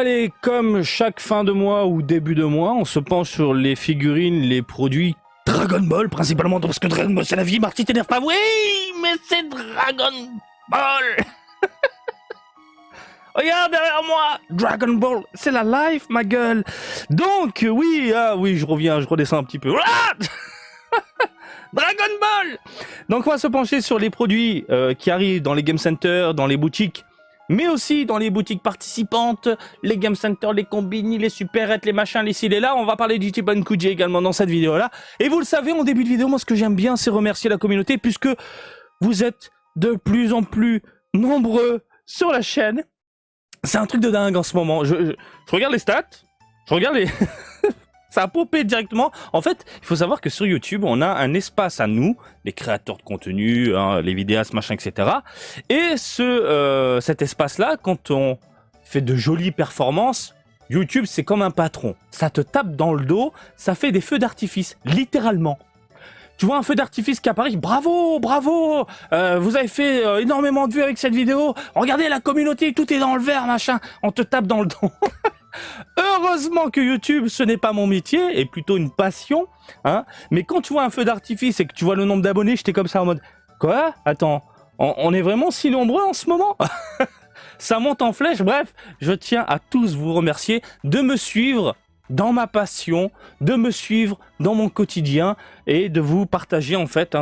Allez, comme chaque fin de mois ou début de mois, on se penche sur les figurines, les produits Dragon Ball, principalement parce que Dragon Ball c'est la vie. Marty, t'énerve pas? Oui, mais c'est Dragon Ball. Regarde derrière moi, Dragon Ball, c'est la life, ma gueule. Donc, oui, je reviens, je redescends un petit peu. Dragon Ball. Donc, on va se pencher sur les produits qui arrivent dans les Game Center, dans les boutiques, mais aussi dans les boutiques participantes, les Game Center, les combini, les supérettes, les machins, les ci, les là. On va parler du Bankuji également dans cette vidéo-là. Et vous le savez, en début de vidéo, moi, ce que j'aime bien, c'est remercier la communauté, puisque vous êtes de plus en plus nombreux sur la chaîne. C'est un truc de dingue en ce moment. Je regarde les stats, je regarde les... Ça a popé directement. En fait, il faut savoir que sur YouTube, on a un espace à nous, les créateurs de contenu, hein, les vidéastes, machin, etc. Et cet espace-là, quand on fait de jolies performances, YouTube, c'est comme un patron. Ça te tape dans le dos, ça fait des feux d'artifice, littéralement. Tu vois un feu d'artifice qui apparaît, bravo, bravo, vous avez fait énormément de vues avec cette vidéo, regardez la communauté, tout est dans le vert, machin, on te tape dans le dos. Heureusement que YouTube, ce n'est pas mon métier, et plutôt une passion, hein. Mais quand tu vois un feu d'artifice et que tu vois le nombre d'abonnés, j'étais comme ça en mode, quoi? Attends, on est vraiment si nombreux en ce moment? Ça monte en flèche, bref, je tiens à tous vous remercier de me suivre dans ma passion, de me suivre dans mon quotidien et de vous partager en fait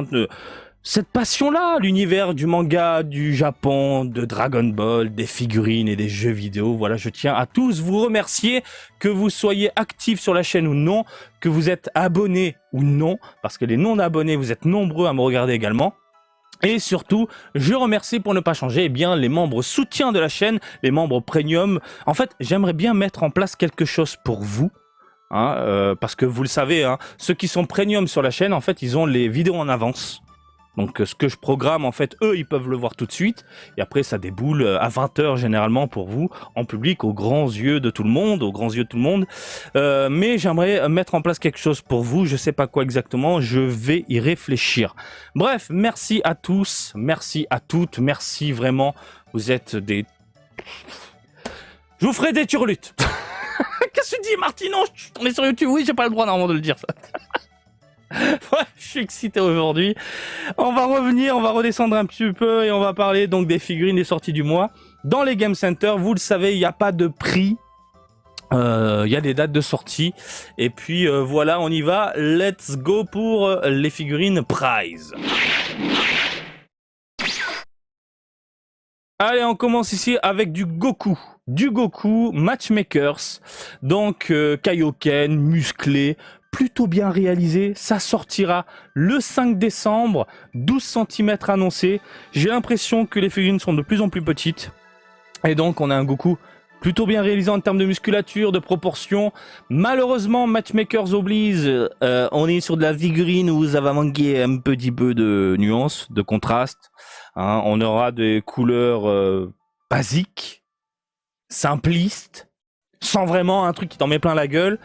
cette passion-là, l'univers du manga, du Japon, de Dragon Ball, des figurines et des jeux vidéo. Voilà, je tiens à tous vous remercier, que vous soyez actifs sur la chaîne ou non, que vous êtes abonnés ou non, parce que les non-abonnés, vous êtes nombreux à me regarder également. Et surtout, je remercie pour ne pas changer eh bien, les membres soutiens de la chaîne, les membres premium. En fait, j'aimerais bien mettre en place quelque chose pour vous. Hein, parce que vous le savez, hein, ceux qui sont premium sur la chaîne, en fait, ils ont les vidéos en avance. Donc ce que je programme, en fait, eux, ils peuvent le voir tout de suite. Et après, ça déboule à 20 h généralement pour vous, en public, aux grands yeux de tout le monde, aux grands yeux de tout le monde. Mais j'aimerais mettre en place quelque chose pour vous. Je sais pas quoi exactement, je vais y réfléchir. Bref, merci à tous, merci à toutes, merci vraiment. Vous êtes des... Je vous ferai des turlutes. Qu'est-ce que tu dis, Martino? On est sur YouTube. Oui, j'ai pas le droit normalement de le dire, ça. Ouais, je suis excité aujourd'hui. On va revenir, on va redescendre un petit peu et on va parler donc des figurines des sorties du mois. Dans les Game Center, vous le savez, il n'y a pas de prix. Il y a des dates de sortie. Et puis voilà, on y va. Let's go pour les figurines Prize. Allez, on commence ici avec du Goku. Du Goku Matchmakers. Donc Kaioken, musclé, plutôt bien réalisé. Ça sortira le 5 décembre, 12 cm annoncé. J'ai l'impression que les figurines sont de plus en plus petites. Et donc on a un Goku plutôt bien réalisé en termes de musculature, de proportions. Malheureusement, Matchmakers oblige, on est sur de la figurine où ça va manquer un petit peu de nuance, de contraste. Hein, on aura des couleurs basiques, simplistes, sans vraiment un truc qui t'en met plein la gueule.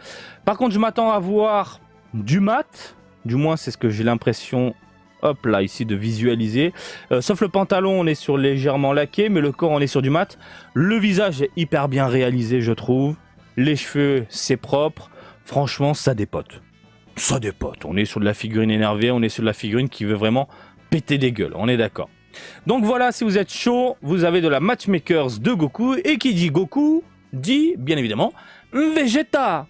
Par contre, je m'attends à voir du mat, du moins c'est ce que j'ai l'impression, hop là, ici de visualiser. Sauf le pantalon, on est sur légèrement laqué, mais le corps, on est sur du mat. Le visage est hyper bien réalisé, je trouve. Les cheveux, c'est propre. Franchement, ça dépote. Ça dépote. On est sur de la figurine énervée, on est sur de la figurine qui veut vraiment péter des gueules, on est d'accord. Donc voilà, si vous êtes chaud, vous avez de la Matchmakers de Goku, et qui dit Goku, dit, bien évidemment, Vegeta.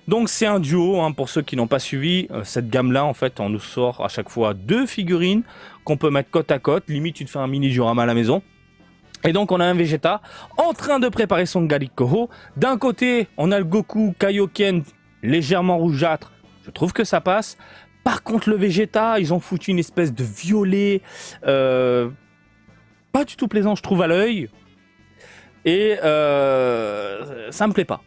Donc c'est un duo, hein, pour ceux qui n'ont pas suivi cette gamme-là, en fait, on nous sort à chaque fois 2 figurines qu'on peut mettre côte à côte, limite tu te fais un mini diorama à la maison. Et donc on a un Vegeta en train de préparer son Galikoho. D'un côté, on a le Goku Kaioken légèrement rougeâtre, je trouve que ça passe. Par contre, le Vegeta, ils ont foutu une espèce de violet, pas du tout plaisant, je trouve, à l'œil. Et ça me plaît pas.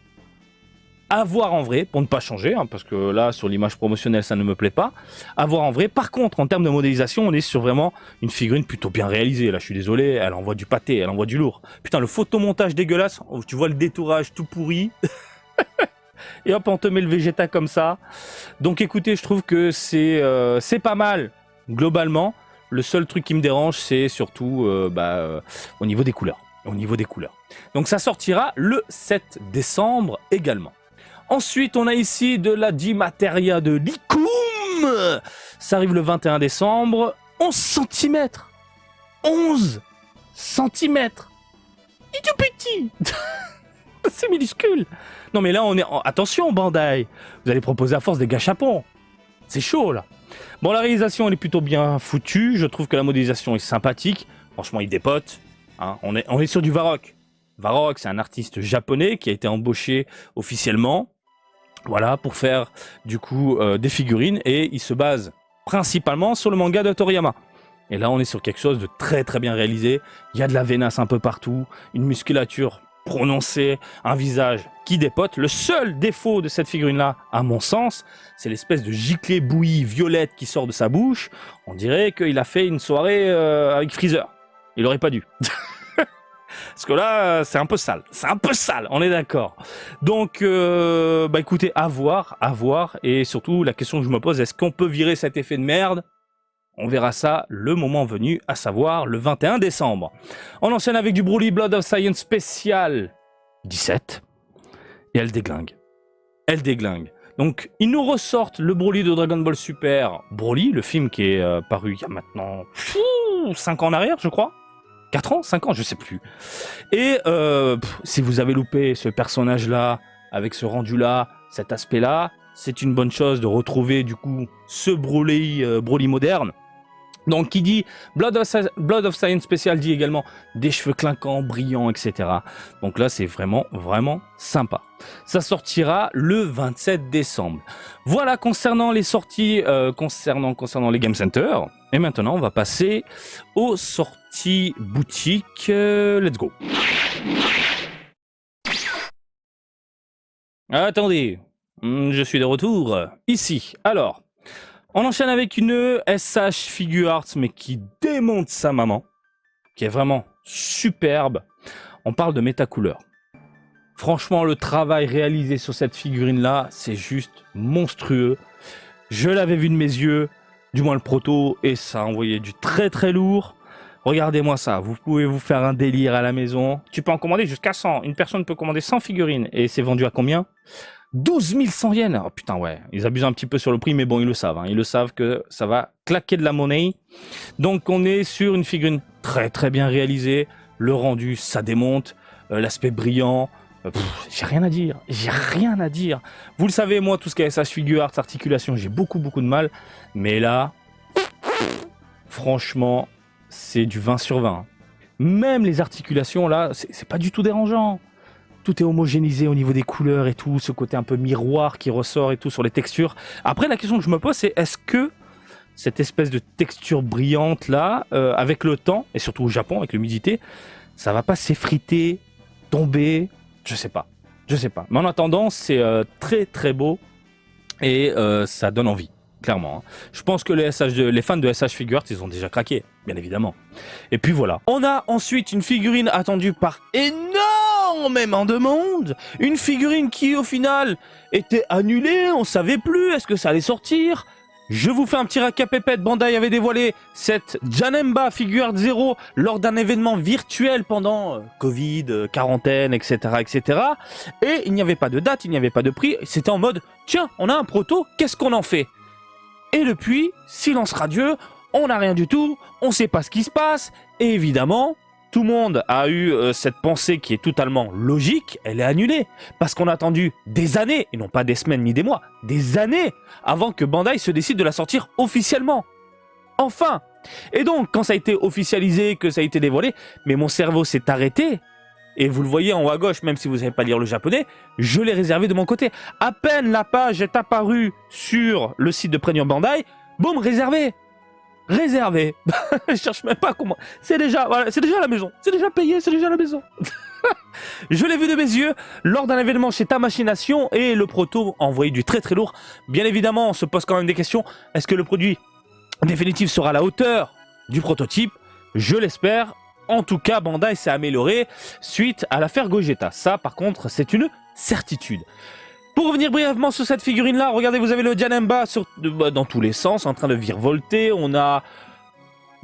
À voir en vrai, pour ne pas changer, hein, parce que là, sur l'image promotionnelle, ça ne me plaît pas. À voir en vrai. Par contre, en termes de modélisation, on est sur vraiment une figurine plutôt bien réalisée. Là, je suis désolé, elle envoie du pâté, elle envoie du lourd. Putain, le photomontage dégueulasse, tu vois le détourage tout pourri. Et hop, on te met le Vegeta comme ça. Donc écoutez, je trouve que c'est pas mal, globalement. Le seul truc qui me dérange, c'est surtout au niveau des couleurs. Au niveau des couleurs. Donc ça sortira le 7 décembre également. Ensuite, on a ici de la Dimateria de Lycoum. Ça arrive le 21 décembre. 11 cm. 11 cm. Il est tout petit. C'est minuscule. Non mais là, on est... Attention, Bandai. Vous allez proposer à force des gâchapons. C'est chaud, là. Bon, la réalisation, elle est plutôt bien foutue. Je trouve que la modélisation est sympathique. Franchement, il dépote. Hein. On est sur du Varrock. Varrock, c'est un artiste japonais qui a été embauché officiellement. Voilà, pour faire du coup des figurines, et il se base principalement sur le manga de Toriyama. Et là, on est sur quelque chose de très très bien réalisé. Il y a de la veinasse un peu partout, une musculature prononcée, un visage qui dépote. Le seul défaut de cette figurine-là, à mon sens, c'est l'espèce de giclée bouillie violette qui sort de sa bouche. On dirait qu'il a fait une soirée avec Freezer. Il aurait pas dû. Parce que là, c'est un peu sale. C'est un peu sale, on est d'accord. Donc, bah écoutez, à voir. Et surtout, la question que je me pose, est-ce qu'on peut virer cet effet de merde? On verra ça le moment venu, à savoir le 21 décembre. On enchaîne avec du Broly Blood of Science spécial 17. Et elle déglingue. Elle déglingue. Donc, ils nous ressortent le Broly de Dragon Ball Super. Broly, le film qui est paru il y a maintenant 5 ans en arrière, je crois. 4 ans, 5 ans, je sais plus. Et si vous avez loupé ce personnage-là, avec ce rendu-là, cet aspect-là, c'est une bonne chose de retrouver du coup ce Broly moderne. Donc qui dit Blood of Science spécial dit également des cheveux clinquants, brillants, etc. Donc là c'est vraiment sympa. Ça sortira le 27 décembre. Voilà concernant les sorties, concernant les Game Center. Et maintenant on va passer aux sorties boutiques. Let's go. Attendez, je suis de retour ici. Alors. On enchaîne avec une SH Figure Arts, mais qui démonte sa maman, qui est vraiment superbe. On parle de Métacouleur. Franchement, le travail réalisé sur cette figurine-là, c'est juste monstrueux. Je l'avais vu de mes yeux, du moins le proto, et ça a envoyé du très très lourd. Regardez-moi ça, vous pouvez vous faire un délire à la maison. Tu peux en commander jusqu'à 100. Une personne peut commander 100 figurines, et c'est vendu à combien ? 12 100 yens. Oh putain, ouais, ils abusent un petit peu sur le prix, mais bon, ils le savent. Hein. Ils le savent que ça va claquer de la monnaie. Donc, on est sur une figurine très très bien réalisée. Le rendu, ça démonte. L'aspect brillant. J'ai rien à dire. J'ai rien à dire. Vous le savez, moi, tout ce qui est SH Figure Arts, articulation, j'ai beaucoup de mal. Mais là, franchement, c'est du 20 sur 20. Même les articulations, là, c'est pas du tout dérangeant. Tout est homogénéisé au niveau des couleurs et tout, ce côté un peu miroir qui ressort et tout sur les textures. Après, la question que je me pose, c'est est-ce que cette espèce de texture brillante là, avec le temps, et surtout au Japon, avec l'humidité, ça va pas s'effriter, tomber? Je sais pas. Mais en attendant, c'est très très beau et ça donne envie, clairement. Hein. Je pense que les fans de SH Figure Arts, ils ont déjà craqué, bien évidemment. Et puis voilà. On a ensuite une figurine attendue par énormément de monde. Une figurine qui, au final, était annulée. On savait plus. Est-ce que ça allait sortir? Je vous fais un petit récapépète. Bandai avait dévoilé cette Janemba Figure Art 0 lors d'un événement virtuel pendant Covid, quarantaine, etc., etc. Et il n'y avait pas de date, il n'y avait pas de prix. C'était en mode, tiens, on a un proto, qu'est-ce qu'on en fait? Et depuis, silence radieux, on n'a rien du tout, on ne sait pas ce qui se passe. Et évidemment, tout le monde a eu cette pensée qui est totalement logique, elle est annulée. Parce qu'on a attendu des années, et non pas des semaines ni des mois, des années, avant que Bandai se décide de la sortir officiellement. Enfin. Et donc, quand ça a été officialisé, que ça a été dévoilé, mais mon cerveau s'est arrêté. Et vous le voyez en haut à gauche, même si vous ne savez pas lire le japonais, je l'ai réservé de mon côté. À peine la page est apparue sur le site de Premium Bandai, boum, réservé. Réservé. Je cherche même pas comment. C'est déjà à la maison. C'est déjà payé, c'est déjà à la maison. Je l'ai vu de mes yeux lors d'un événement chez Tamashii et le proto a envoyé du très très lourd. Bien évidemment, on se pose quand même des questions. Est-ce que le produit définitif sera à la hauteur du prototype? Je l'espère. En tout cas, Bandai s'est amélioré suite à l'affaire Gogeta. Ça, par contre, c'est une certitude. Pour revenir brièvement sur cette figurine-là, regardez, vous avez le Janemba dans tous les sens, en train de virevolter. On a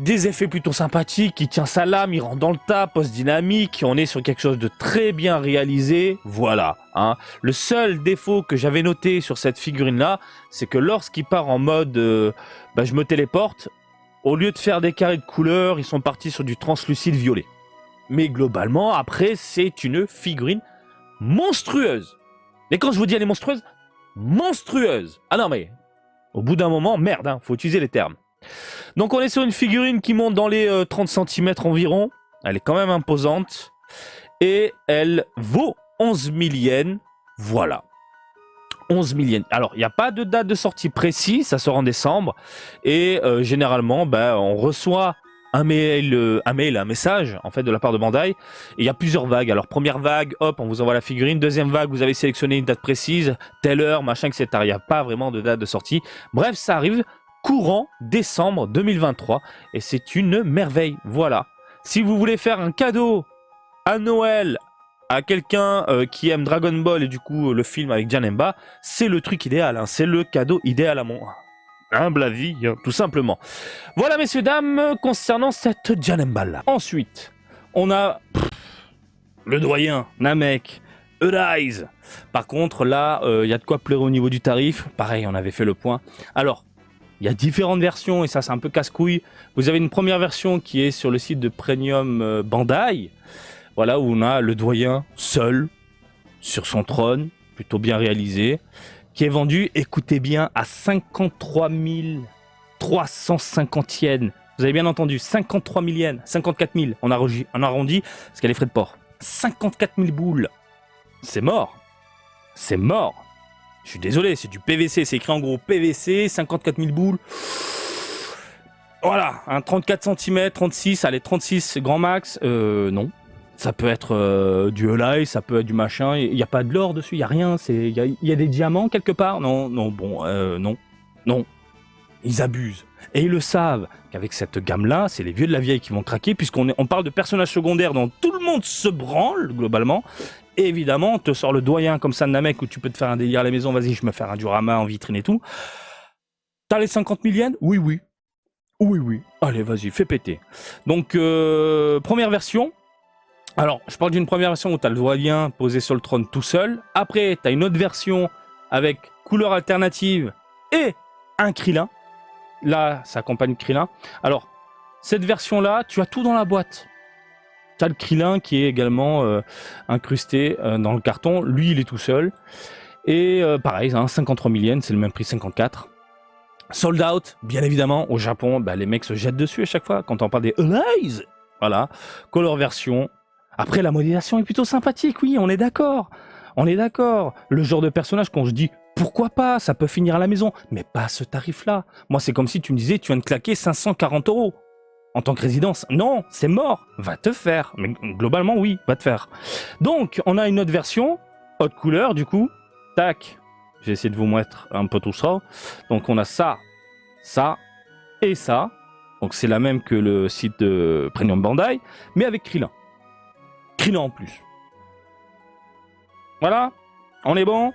Des effets plutôt sympathiques, il tient sa lame, il rentre dans le tas, poste dynamique, on est sur quelque chose de très bien réalisé, voilà. Hein. Le seul défaut que j'avais noté sur cette figurine-là, c'est que lorsqu'il part en mode je me téléporte, au lieu de faire des carrés de couleurs, ils sont partis sur du translucide violet. Mais globalement, après, c'est une figurine monstrueuse. Et quand je vous dis elle est monstrueuse, monstrueuse. Ah non mais, au bout d'un moment, merde, hein, faut utiliser les termes. Donc on est sur une figurine qui monte dans les 30 cm environ. Elle est quand même imposante. Et elle vaut 11 000 yens. Voilà. 11 000 yens. Alors, il n'y a pas de date de sortie précise. Ça sort en décembre. Et généralement, on reçoit un message en fait de la part de Bandai. Et il y a plusieurs vagues. Alors, première vague, hop, on vous envoie la figurine. Deuxième vague, vous avez sélectionné une date précise. Telle heure, machin, etc. Il n'y a pas vraiment de date de sortie. Bref, ça arrive courant décembre 2023 et c'est une merveille. Voilà. Si vous voulez faire un cadeau à Noël à quelqu'un qui aime Dragon Ball et du coup le film avec Janemba, c'est le truc idéal. Hein. C'est le cadeau idéal à mon humble avis, hein, tout simplement. Voilà, messieurs, dames, concernant cette Janemba là. Ensuite, on a le doyen, Namek, Arise. Par contre, là, il y a de quoi pleurer au niveau du tarif. Pareil, on avait fait le point. Alors, il y a différentes versions et ça c'est un peu casse-couille. Vous avez une première version qui est sur le site de Premium Bandai. Voilà, où on a le doyen seul sur son trône, plutôt bien réalisé, qui est vendu, écoutez bien, à 53 350 yens. Vous avez bien entendu, 53 000 yens, 54 000, on arrondit parce qu'il y a les frais de port. 54 000 boules. C'est mort. C'est mort. Je suis désolé, c'est du PVC, c'est écrit en gros PVC, 54 000 boules. Voilà, un 34 cm, 36, allez, 36 grand max, non. Ça peut être du Eli, ça peut être du machin, il n'y a pas de l'or dessus, il n'y a rien, il y a des diamants quelque part. Non, non. Ils abusent. Et ils le savent qu'avec cette gamme-là, c'est les vieux de la vieille qui vont craquer, puisqu'on parle de personnages secondaires dont tout le monde se branle, globalement. Et évidemment, on te sort le doyen comme ça de Namek où tu peux te faire un délire à la maison, vas-y, je me fais un diorama en vitrine et tout. T'as les 50 000 yens ? Oui. Allez, vas-y, fais péter. Donc, première version. Alors, je parle d'une première version où t'as le doyen posé sur le trône tout seul. Après, t'as une autre version avec couleur alternative et un Krillin. Là, ça accompagne Krillin. Alors, cette version-là, tu as tout dans la boîte. Tu as le Krillin qui est également incrusté dans le carton. Lui, il est tout seul. Et pareil, 53 000 yens, c'est le même prix, 54. Sold out, bien évidemment. Au Japon, les mecs se jettent dessus à chaque fois quand on parle des Arise. Voilà. Color version. Après, la modélisation est plutôt sympathique, oui, on est d'accord. Le genre de personnage qu'on se dit, pourquoi pas, ça peut finir à la maison, mais pas à ce tarif-là. Moi, c'est comme si tu me disais, tu viens de claquer 540 € en tant que résidence. Non, c'est mort, va te faire. Mais globalement, oui, va te faire. Donc, on a une autre version, haute couleur, du coup. Tac, j'ai essayé de vous mettre un peu tout ça. Donc, on a ça et ça. Donc, c'est la même que le site de Premium Bandai, mais avec Krillin. Krillin en plus. Voilà, on est bon.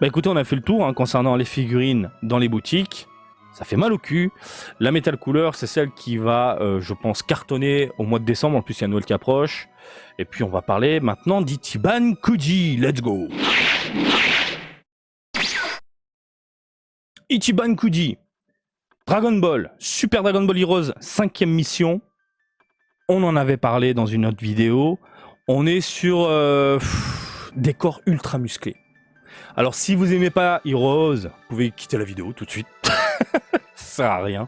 Écoutez, on a fait le tour concernant les figurines dans les boutiques. Ça fait mal au cul. La Metal Cooler, c'est celle qui va, je pense, cartonner au mois de décembre. En plus, il y a Noël qui approche. Et puis, on va parler maintenant d'Ichiban Kuji. Let's go. Ichiban Kuji. Dragon Ball, Super Dragon Ball Heroes, 5e mission. On en avait parlé dans une autre vidéo. On est sur des corps ultra musclés. Alors, si vous aimez pas Heroes, vous pouvez quitter la vidéo tout de suite. Ça sert à rien.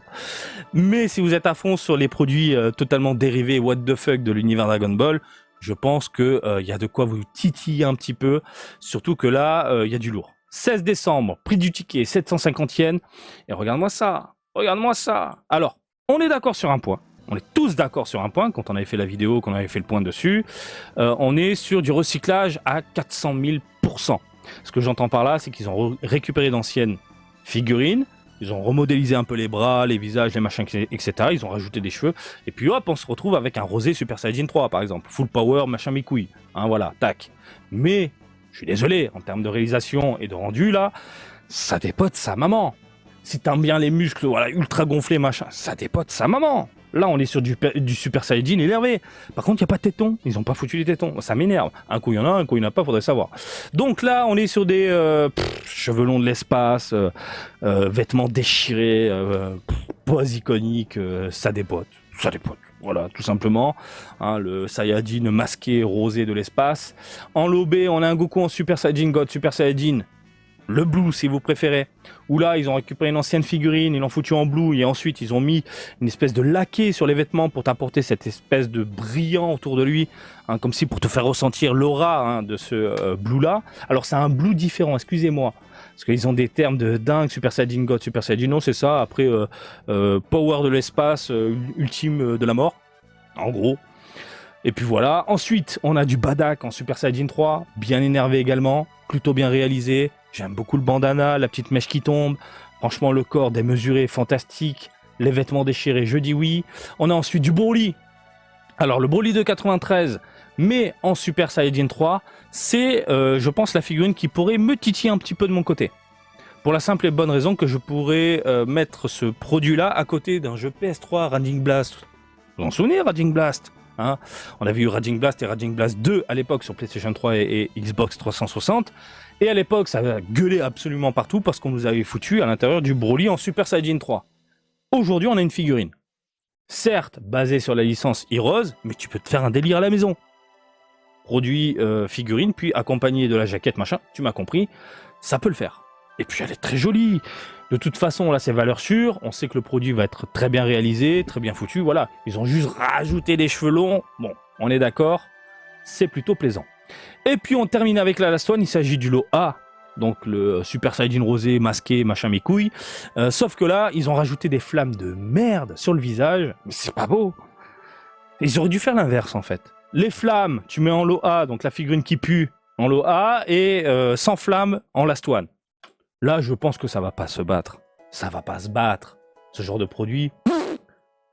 Mais si vous êtes à fond sur les produits totalement dérivés what the fuck de l'univers Dragon Ball, je pense que y a de quoi vous titiller un petit peu. Surtout que là, il y a du lourd. 16 décembre, prix du ticket, 750 yens. Et regarde-moi ça. Alors, on est d'accord sur un point. On est tous d'accord sur un point, quand on avait fait la vidéo, qu'on avait fait le point dessus. On est sur du recyclage à 400 000%. Ce que j'entends par là, c'est qu'ils ont récupéré d'anciennes figurines, ils ont remodélisé un peu les bras, les visages, les machins, etc. Ils ont rajouté des cheveux. Et puis hop, on se retrouve avec un rosé Super Saiyajin 3, par exemple. Full power, machin, mes couilles. Voilà, tac. Mais, je suis désolé, en termes de réalisation et de rendu, là, ça dépote sa maman. Si t'aimes bien les muscles, voilà, ultra gonflés, machin, ça dépote sa maman. Là, on est sur du Super Saiyajin énervé. Par contre, il n'y a pas de tétons. Ils n'ont pas foutu les tétons. Ça m'énerve. Un coup, il y en a, un coup, il n'y en a pas, faudrait savoir. Donc là, on est sur des cheveux longs de l'espace, vêtements déchirés, pose iconique, ça dépote. Ça dépote. Voilà, tout simplement. Hein, le Saiyajin masqué, rosé de l'espace. En lobé, on a un Goku en Super Saiyajin God, Super Saiyajin. Le blue si vous préférez, où là ils ont récupéré une ancienne figurine, ils l'ont foutu en blue et ensuite ils ont mis une espèce de laqué sur les vêtements pour t'apporter cette espèce de brillant autour de lui, hein, comme si pour te faire ressentir l'aura hein, de ce blue là. Alors c'est un blue différent, excusez-moi, parce qu'ils ont des termes de dingue, Super Saiyajin God, Super Saiyajin, non c'est ça, après Power de l'espace, ultime de la mort, en gros. Et puis voilà, ensuite on a du Badak en Super Saiyajin 3, bien énervé également, plutôt bien réalisé. J'aime beaucoup le bandana, la petite mèche qui tombe. Franchement, le corps démesuré, fantastique. Les vêtements déchirés, je dis oui. On a ensuite du Broly. Alors, le Broly de 93, mais en Super Saiyajin 3, c'est, je pense, la figurine qui pourrait me titiller un petit peu de mon côté. Pour la simple et bonne raison que je pourrais mettre ce produit-là à côté d'un jeu PS3 Raging Blast. Vous vous en souvenez, Raging Blast hein, on avait eu Raging Blast et Raging Blast 2 à l'époque sur PlayStation 3 et Xbox 360. Et à l'époque, ça a gueulé absolument partout parce qu'on nous avait foutu à l'intérieur du Broly en Super Saiyajin 3. Aujourd'hui, on a une figurine. Certes, basée sur la licence Heroes, mais tu peux te faire un délire à la maison. Produit figurine, puis accompagné de la jaquette, machin, tu m'as compris, ça peut le faire. Et puis elle est très jolie. De toute façon, là, c'est valeur sûre. On sait que le produit va être très bien réalisé, très bien foutu. Voilà, ils ont juste rajouté des cheveux longs. Bon, on est d'accord, c'est plutôt plaisant. Et puis on termine avec la last one, il s'agit du lot A, donc le Super Saiyajin rosé, masqué, machin mes couilles. Sauf que là, ils ont rajouté des flammes de merde sur le visage, mais c'est pas beau. Ils auraient dû faire l'inverse en fait. Les flammes, tu mets en lot A, donc la figurine qui pue en lot A, et sans flammes en last one. Là, je pense que ça va pas se battre. Ça va pas se battre. Ce genre de produit,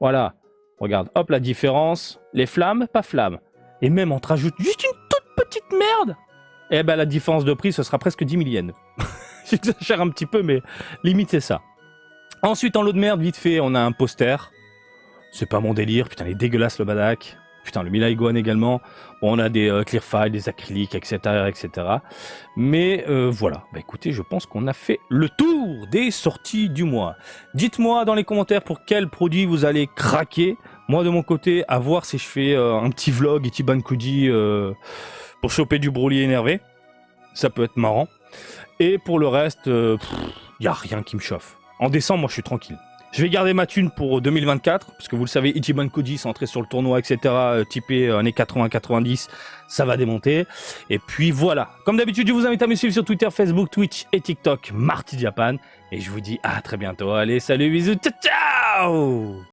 voilà. Regarde, hop la différence. Les flammes, pas flammes. Et même on te rajoute juste une toute petite merde. Eh ben la différence de prix, ce sera presque 10 000 yens. J'exagère un petit peu, mais limite c'est ça. Ensuite, en lot de merde, vite fait, on a un poster. C'est pas mon délire. Putain, il est dégueulasse le Badak. Putain, le Mirai Gohan également. Bon, on a des clear files, des acryliques, etc. etc. Mais voilà. Bah écoutez, je pense qu'on a fait le tour des sorties du mois. Dites-moi dans les commentaires pour quel produit vous allez craquer. Moi, de mon côté, à voir si je fais un petit vlog Ichiban Kuji pour choper du Broly énervé. Ça peut être marrant. Et pour le reste, y a rien qui me chauffe. En décembre, moi, je suis tranquille. Je vais garder ma thune pour 2024, parce que vous le savez, Ichiban Koji, centré sur le tournoi, etc., typé années 80-90, ça va démonter. Et puis voilà. Comme d'habitude, je vous invite à me suivre sur Twitter, Facebook, Twitch et TikTok, Marty Japan. Et je vous dis à très bientôt. Allez, salut, bisous, ciao, ciao!